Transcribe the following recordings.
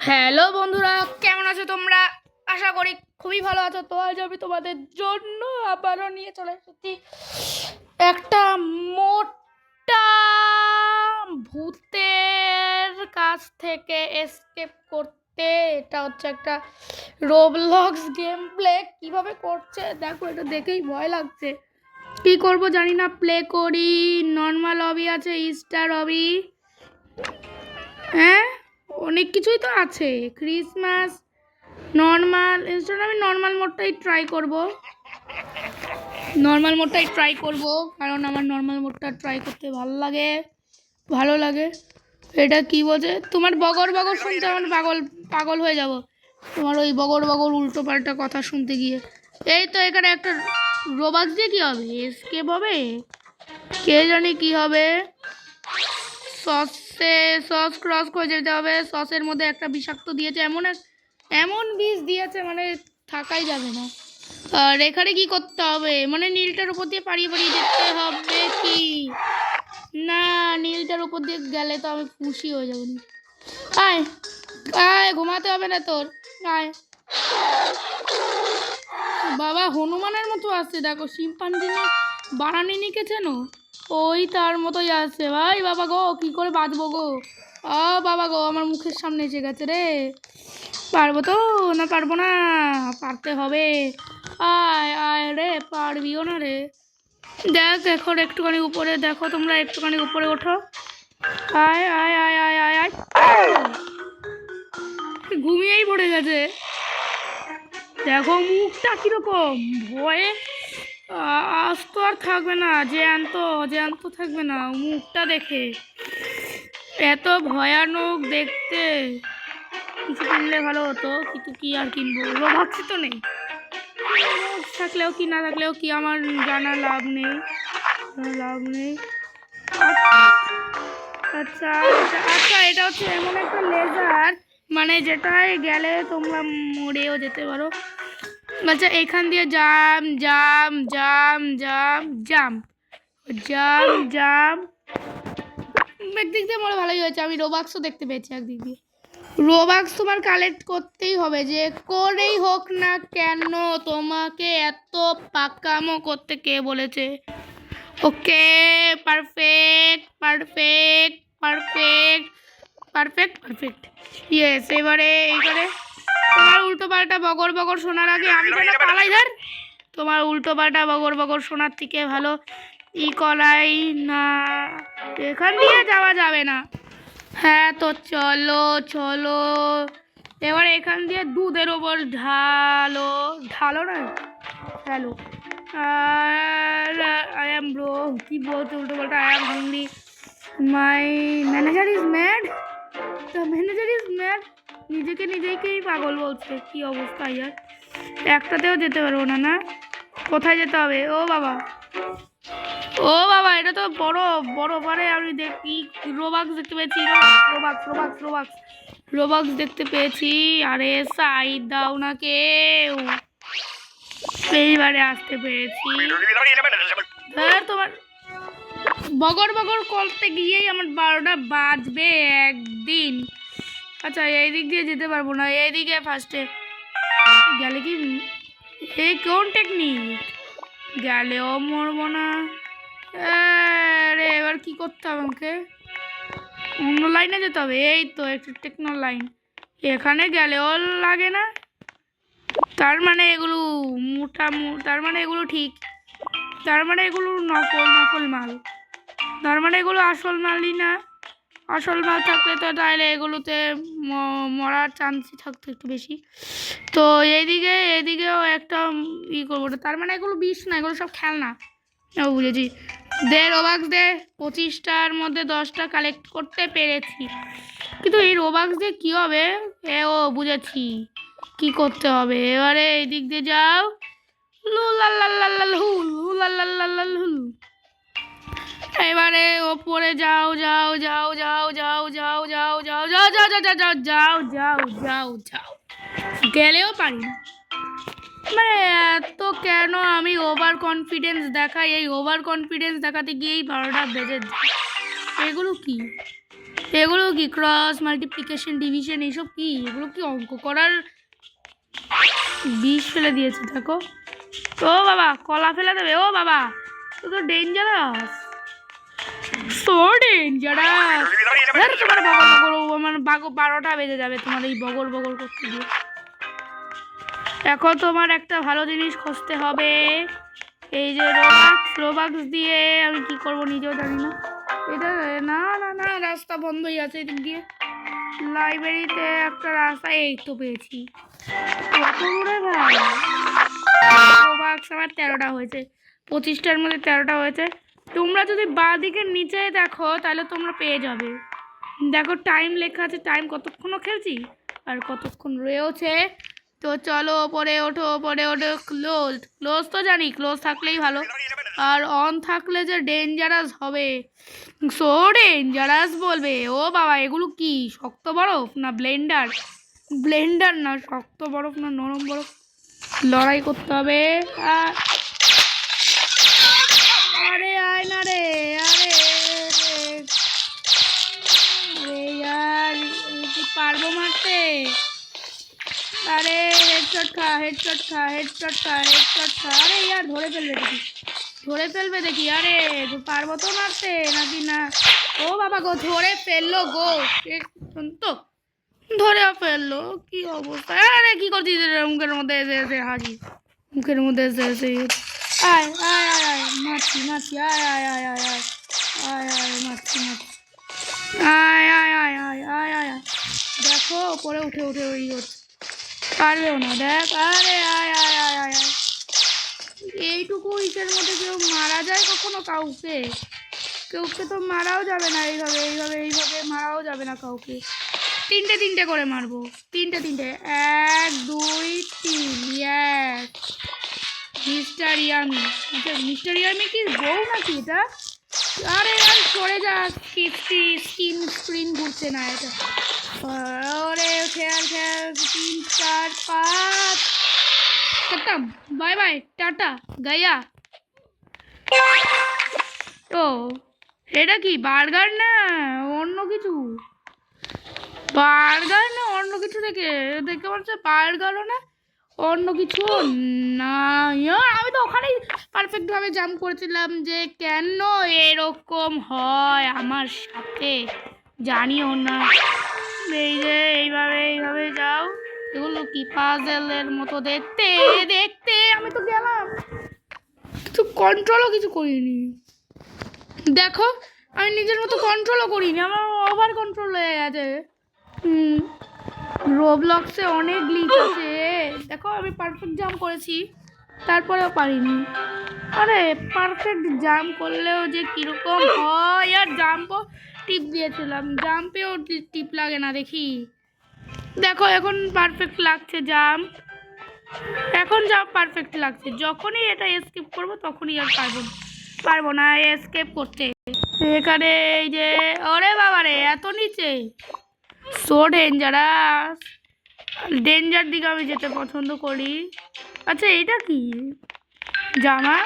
Hello বন্ধুরা, কেমন আছো তোমরা? আশা করি খুবই ভালো আছো। তো আজ আমি তোমাদের জন্য আবারও নিয়ে চলে এসেছি একটা মোটা ভূতের কাছ থেকে এসকেপ করতে। এটা হচ্ছে একটা রোবলক্স গেম প্লে। কিভাবে করছে দেখো, এটা দেখেই ভয় লাগছে। কি করব জানি না, প্লে করি। নর্মাল অবি আছে, স্টার অবি, হ্যাঁ অনেক কিছুই তো আছে। Christmas, normal, instant. আমি নর্মাল মোডটাই ট্রাই করব কারণ আমার নর্মাল মোডটা ট্রাই করতে ভালো লাগে। এটা কি বলছে, তোমার বগর বগর শুনতে আমার পাগল হয়ে যাব। তোমার ওই বগর বগর উল্টো পাল্টা কথা শুনতে গিয়ে। এই তো এখানে একটা রোবাক্স দিয়ে কী হবে? এসকেপ হবে, কে জানি কি হবে। সস ক্রস করে যেতে হবে। সসের মধ্যে একটা বিষাক্ত দিয়েছে, এমন বিষ দিয়েছে মানে থাকাই যাবে না। আর এখানে কি করতে হবে, মানে নীলটার উপর দিয়ে পাড়িয়ে যেতে হবে কি না? নীলটার উপর দিয়ে গেলে তো আমি খুশি হয়ে যাবো। আয় আয়, ঘুমাতে হবে না তোর, আয়। বাবা হনুমানের মতো আসছে, দেখো শিম্পাঞ্জি বানানি নিকেছেন, ওই তার মতোই আসছে। ভাই বাবা গো, কি করে বাঁচবো গো? বাবা গো, আমার মুখের সামনে এসে গেছে রে। পারবো তো না পারবো না? পারতে হবে। আয় আয় রে, পারবিও না রে। দেখ এখন একটুখানি উপরে, দেখো তোমরা একটুখানি উপরে ওঠো। আয় আয় আয় আয় আয় আয়, ঘুমিয়েই পড়ে গেছে। দেখো মুখটা কিরকম, ভয়ে আজ তো আর থাকবে না, জ্যান্ত থাকবে না। মুখটা দেখে এত ভয়ানক দেখতে। কিছু কিনলে ভালো হতো, কিন্তু কি আর কিনবো, ভাবছি তো নেই। থাকলেও কি না থাকলেও কি, আমার জানা লাভ নেই। আচ্ছা আচ্ছা, এটা হচ্ছে এমন একটা লেজার, মানে যেটায় গেলে তোমরা মরেও যেতে পারো। আচ্ছা এখান দিয়ে জাম জাম জাম জাম জাম জাম জাম, একদিক দিয়ে মনে ভালোই হয়েছে। আমি রোবাক্সও দেখতে পেয়েছি একদিক দিয়ে। রোবাক্স তোমার কালেক্ট করতেই হবে, যে করেই হোক না কেন। তোমাকে এত পাকামো করতে কে বলেছে? ওকে, পারফেক্ট ইয়েস। এবারে তোমার উল্টো পাল্টা বগর বগর শোনার আগে আমি যেন পালাই। ধর, তোমার উল্টো পাল্টা বগর বগর শোনার থেকে ভালো কলাই না, এখান দিয়ে যাওয়া যাবে না। হ্যাঁ তো চলো এবার এখান দিয়ে দুধের ওপর ঢালো না, হ্যালো। আই এম ব্রো, কি বলতে উল্টো পাল্টা? I am hungry, my manager is mad, নিজেকেই পাগল বলছে। কি অবস্থা ইয়ার, একটাতেও যেতে পারবো না। না, কোথায় যেতে হবে? ও বাবা, এটা তো বড় পারে। আমি দেখি রোবাক্স দেখতে পেয়েছি, রোবাক্স দেখতে পেয়েছি। আরে সাইড দাও না কেউ, এইবারে আসতে পেরেছি। তোমার বগর করতে গিয়েই আমার 12টা বাজবে একদিন। আচ্ছা এই দিক দিয়ে যেতে পারবো না, এইদিকে ফার্স্টে গেলে কি? এই কোন টেকনিক? গেলেও মরবো না রে। এবার কি করতে হবে আমাকে? অন্য লাইনে যেতে হবে। এই তো একটু টেকনো লাইন, এখানে গেলেও লাগে না। তার মানে এগুলো তার মানে এগুলো ঠিক, তার মানে এগুলো নকল মাল, তার মানে এগুলো আসল মালই না। আসল মাল থাকলে তো তাহলে এগুলোতে মরার চান্সই থাকতো একটু বেশি। তো এইদিকেও একটা করবো, তার মানে এগুলো বিষ না, এগুলো সব খেলনা। ও বুঝেছি। রোবাক্স 25টার মধ্যে 10টা কালেক্ট করতে পেরেছি, কিন্তু এই রোবাক্স দিয়ে কী হবে? বুঝেছি কি করতে হবে। এবারে এই দিক দিয়ে যাও, এবারে ওপরে যাও, গেলেও পারি না। মানে এত কেন আমি ওভার কনফিডেন্স দেখাই? এই ওভার কনফিডেন্স দেখাতে গিয়েই 12টা বেজে যায়। এগুলো কি? এগুলো কি ক্রস মাল্টিপ্লিকেশন ডিভিশন এইসব কি? এগুলো কি অঙ্ক করার বিষ ফেলে দিয়েছে দেখো। ও বাবা কলা ফেলে দেবে, ও বাবা তো ডেঞ্জারাস, সো ডেঞ্জারাস। তোমার বগল বগল মানে 12টা বেজে যাবে তোমার এই বগল বগল করতে গিয়ে। এখন তোমার একটা ভালো জিনিস খুঁজতে হবে। এই যে রোবাক্স দিয়ে আমি কি করব নিজেও জানি না। এটা না না না রাস্তা বন্ধই আছে এদিক দিয়ে। লাইব্রেরিতে একটা রাস্তা, এই তো পেয়েছি। কত দূরে ভাই? রোবাক্স আমার 13টা হয়েছে, 25টার মধ্যে 13টা হয়েছে। তোমরা যদি বাঁ দিকের নিচে দেখো তাহলে তোমরা পেয়ে যাবে। দেখো টাইম লেখা আছে, টাইম কতক্ষণও খেলছি আর কতক্ষণ রয়েছে। তো চলো ওপরে ওঠো, ওপরে ওঠো। ক্লোজ ক্লোজ তো জানি, ক্লোজ থাকলেই ভালো, আর অন থাকলে যে ডেঞ্জারাস হবে, সো ডেঞ্জারাস বলবে। ও বাবা এগুলো কি শক্ত বরফ না ব্লেন্ডার? ব্লেন্ডার না শক্ত বরফ না নরম বরফ, লড়াই করতে হবে। আরে আয় না রে, আরে আরে यार কি পারবো মারতে? আরে হেডশট খা, হেডশট খা, হেডশট খা, হেডশট খা। আরে यार ধরে ফেলবে দেখি, ধরে ফেলবে দেখি। আরে পারবো তো মারতে নাকি না? ও বাবা গো ধরে ফেললো গো, তো ধরে ফেললো, কি অবস্থা। আরে কি করছিস মুখের মধ্যে এসে এসে হাজি, মুখের মধ্যে এসে এসে আয় আয় আয় আয় মারছি মারছি, আয় আয় আয় আয় আয় আয় আয় মারছি মারছি, আয় আয় আয় আয় আয় আয় আয়। দেখো ওপরে উঠে উঠে ওই হচ্ছে, পারবেও না দেখ। আরে আয় আয় আয় আয় আয়। এইটুকু ইসের মধ্যে কেউ মারা যায় কখনো কাউকে? কেউকে তো মারাও যাবে না এইভাবে, এইভাবে এইভাবে মারাও যাবে না কাউকে। তিনটে তিনটে করে মারবো, তিনটে তিনটে, 1 2 3। Yes mister Yami. আচ্ছা মিস্টার ইয়ামি কি বউ নাকি এটা? আরে আর সরে যা, স্ক্রিন ঘুরছে না এটা। ওরে খেয়াল খেয়াল, 3 4 5 খতম, বাই বাই টাটা গায়া। তো এটা কি বার্গার না অন্য কিছু? বার্গার না অন্য কিছু দেখে দেখতে পাচ্ছে, বার্গারও না অন্য কিছু না। আমি তো ওখানেই পারফেক্টভাবে জাম্প করেছিলাম, যে কেন এরকম হয় আমার সাথে জানিও না। এই যে এইভাবে এইভাবে যাও, এগুলো কি পাজেলের মতো দেখতে দেখতে। আমি তো গেলাম কিছু কন্ট্রোলও কিছু করিনি, দেখো আমি নিজের মতো কন্ট্রোলও করিনি, আমার ওভার কন্ট্রোল হয়ে গেছে। রোবলক্সে অনেক গ্লিচ আছে, দেখো আমি পারফেক্ট জাম্প করেছি তারপরেও পারিনি। আরে পারফেক্ট জাম্প করলেও যে কীরকম হয়, আর জাম্পও টিপ দিয়েছিলাম, জাম্পেও টিপ লাগে না দেখি। দেখো এখন পারফেক্ট লাগছে জাম্প, এখন জাম্প পারফেক্ট লাগছে। যখনই এটা এসকেপ করবো তখনই আর পারবো না এসকেপ করতে। এখানে এই যে ওরে বাবা রে এত নিচে, সো ডেঞ্জারাস। ডেঞ্জার দিকে আমি যেতে পছন্দ করি। আচ্ছা এটা কি জামা?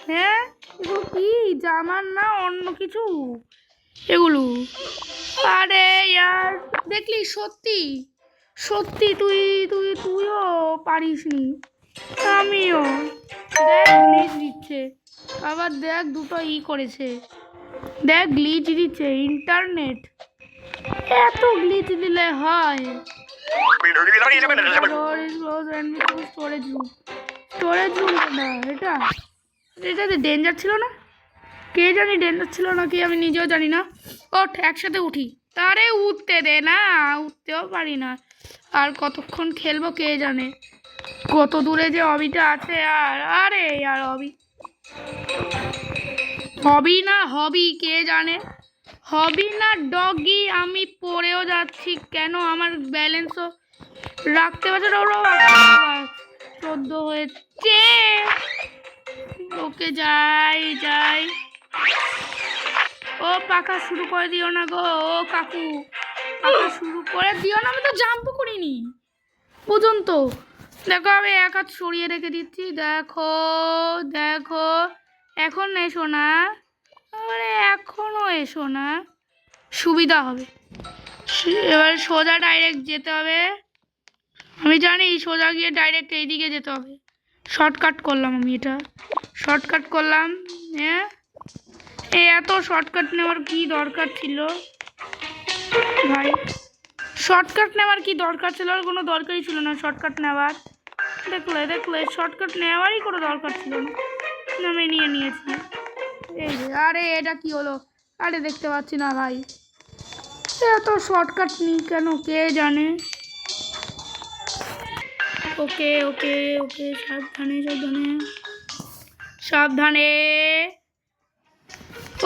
হ্যাঁ এগুলো কি জামার না অন্য কিছু এগুলো? আরে ইয়ার দেখলি সত্যি সত্যি তুই তুই তুইও পারিস নি, আমিও। দেখ গ্লিচ দিচ্ছে আবার, দেখ দুটো করেছে, দেখ গ্লিচ দিচ্ছে ইন্টারনেট। এত গ্লিচ দিলে হয়? স্টোরেজ রুম না এটা, এটাতে ডেঞ্জার ছিল না? কে জানি ডেঞ্জার ছিল না কি, আমি নিজেও জানি না। ওঠ একসাথে উঠি, তারে উঠতে দে না, উঠতেও পারি না। আর কতক্ষণ খেলবো কে জানে, কত দূরে যে অবিটা আছে। আর আরে আর হবি না হবি কে জানে, হবি না ডগি। আমি পড়েও যাচ্ছি কেন, আমার ব্যালেন্সও রাখতে পারছে না। 14 হয়েছে, ওকে যাই যাই। ও পাখা শুরু করে দিও না গো, ও কাকু পাখা শুরু করে দিও না। আমি তো জাম্পও করিনি পর্যন্ত। দেখো আমি এক হাত সরিয়ে রেখে দিচ্ছি, দেখো দেখো। এখন এসো না, আরে এখনো এসো না, সুবিধা হবে। এবার সোজা ডাইরেক্ট যেতে হবে। আমি জানি সোজা গিয়ে ডাইরেক্ট এইদিকে যেতে হবে। শর্টকাট করলাম আমি, এটা শর্টকাট করলাম। হ্যাঁ, এত শর্টকাট নেওয়ার কি দরকার ছিল ভাই? শর্টকাট নেওয়ার কি দরকার ছিল? আর কোনো দরকারই ছিল না শর্টকাট নেওয়ার। দেখলে শর্টকাট নেওয়ারই কোনো দরকার ছিল না, আমি নিয়েছি। এই যে, আরে এটা কি হলো? আরে দেখতে পাচ্ছি না ভাই, এত শর্টকাট নিই কেন কে জানে। ওকে ওকে ওকে, সাবধানে।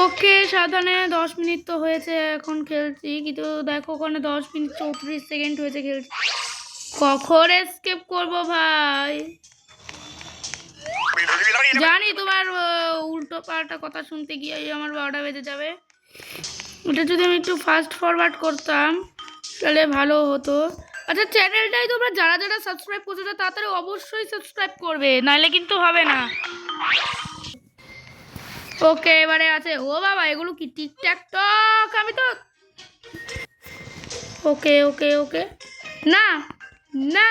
ওকে সাবধানে। 10 মিনিট তো হয়েছে এখন খেলছি, কিন্তু দেখো ওখানে 10 মিনিট 34 সেকেন্ড হয়েছে খেলছি। কখন এসকেপ করবো ভাই? জানি তোমার উল্টো পাল্টা কথা শুনতে গিয়ে আমার 12টা বেজে যাবে। ওটা যদি আমি একটু ফাস্ট ফরওয়ার্ড করতাম তাহলে ভালো হতো। আচ্ছা, চ্যানেলটাই তোমরা যারা যারা সাবস্ক্রাইব করছো তাড়াতাড়ি অবশ্যই সাবস্ক্রাইব করবে, নাহলে কিন্তু হবে না। ওকে, এবারে আছে। ও বাবা, এগুলো কি টিকটক টক? আমি তো ওকে ওকে ওকে, না না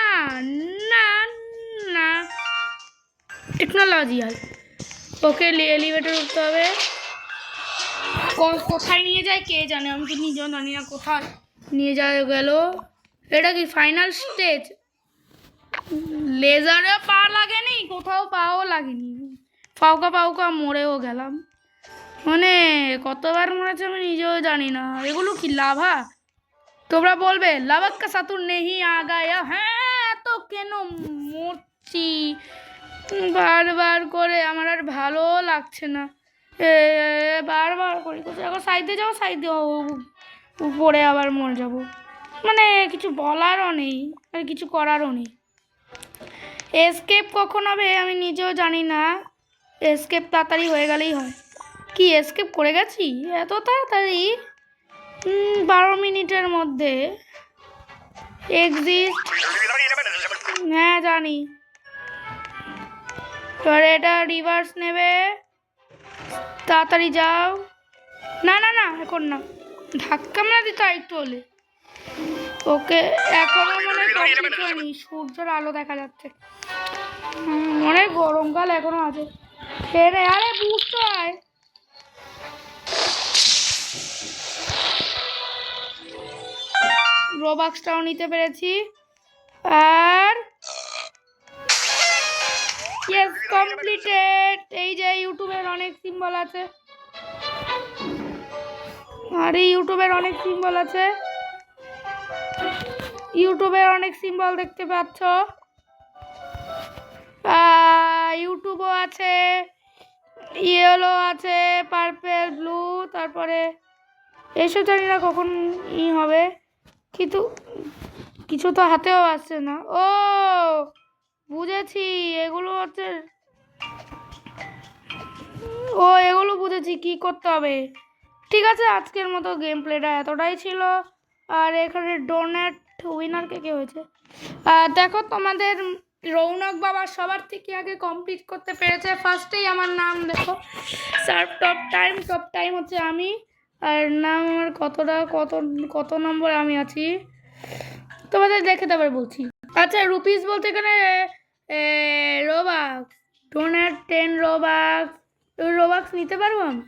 না না, টেকনোলজি আর। ওকে, এলিভেটর উঠতে হবে। কোথায় নিয়ে যায় কে জানে, আমি তো নিজেও জানি না কোথায় নিয়ে যায় গেল। এটা কি ফাইনাল স্টেজ? লেজারে পা লাগেনি, কোথাও পাও লাগেনি, পাউকা মরেও গেলাম। মানে কতবার মরেছে আমি নিজেও জানি না। এগুলো কি লাভা? তোমরা বলবে লাভাক্কা সাতুর নেহি আগায়া। হ্যাঁ, তো কেন মরছি বারবার করে? আমার আর ভালো লাগছে না, বারবার করি। এখন সাইডে যাও, সাইডে উপরে আবার মরে যাব। মানে কিছু বলারও নেই আর কিছু করারও নেই। এসকেপ কখন হবে আমি নিজেও জানি না। এসকেপ তাড়াতাড়ি হয়ে গেলেই হয়। কি এসকেপ করে গেছি এত তাড়াতাড়ি? 12 মিনিটের মধ্যে এক্সিস্ট। হ্যাঁ জানি। এবার এটা রিভার্স নেবে, তাড়াতাড়ি যাও। না না না, এখন না, ধাক্কা মারা দিত একটু হলে। ওকে, এখনো মনে কমপ্লিট হয়নি। সূর্যের আলো দেখা যাচ্ছে, অনেক গরমকাল এখনো আছে। ফেরে আরে বুঝতে হয়। রোবাক্সটাও নিতে পেরেছি। আর ইয়েস, কমপ্লিটেড। এই যে ইউটিউবের অনেক সিম্বল আছে, আরে ইউটিউবের অনেক সিম্বল আছে, ইউটিউবের অনেক সিম্বল দেখতে পাচ্ছ। ইউটিউবও আছে, ইয়েলো আছে, পার্পেল, ব্লু, তারপরে এসব জানি না কখন হবে, কিন্তু কিছু তো হাতেও আসছে না। ও বুঝেছি, এগুলো হচ্ছে, এগুলো বুঝেছি কি করতে হবে। ঠিক আছে, আজকের মতো গেম প্লেটা এতটাই ছিল। আর এখানে ডোনেট উইনার কে হয়েছে দেখো, তোমাদের রৌনক বাবা সবার থেকে আগে কমপ্লিট করতে পেরেছে। ফার্স্টেই আমার নাম দেখো, সার্ভ টপ টাইম হচ্ছে আমি, আর নাম আমার কত নম্বর আমি আছি তোমাদের দেখে তারপরে বলছি। আচ্ছা, রুপিস বলতে এখানে রোবাক্স, ডোনেট 10 রোবাক্স নিতে পারবো আমি?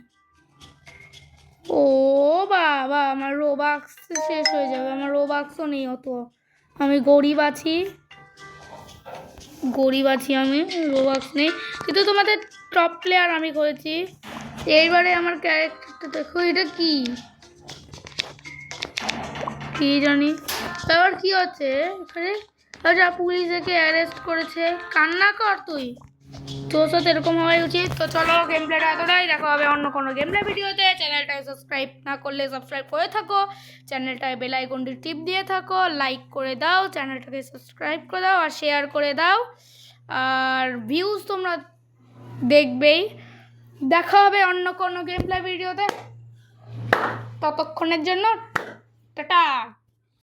ও বাবা, আমার রোবাক্স শেষ হয়ে যাবে, আমার রোবাক্সও নেই অত, আমি গরিব আছি আমি, রোবাক্স নেই। কিন্তু তোমাদের টপ প্লেয়ার আমি করেছি। এইবারে আমার ক্যারেক্টারটা দেখো, এটা কি জানি তারপর কি হচ্ছে এখানে। আচ্ছা, পুলিশ একে অ্যারেস্ট করেছে। কান্না কর তুই, তোর সাথে এরকম হওয়াই উচিত। তো চলো, গেম প্লেটা এতটাই, দেখা হবে অন্য কোনো গেম প্লে ভিডিওতে। চ্যানেলটায় সাবস্ক্রাইব না করলে সাবস্ক্রাইব করে থাকো, চ্যানেলটায় বেল আইকনটি টিপ দিয়ে থাকো, লাইক করে দাও, চ্যানেলটাকে সাবস্ক্রাইব করে দাও আর শেয়ার করে দাও। আর ভিউজ তোমরা দেখবেই। দেখা হবে অন্য কোনো গেম প্লে ভিডিওতে, ততক্ষণের জন্য টাটা।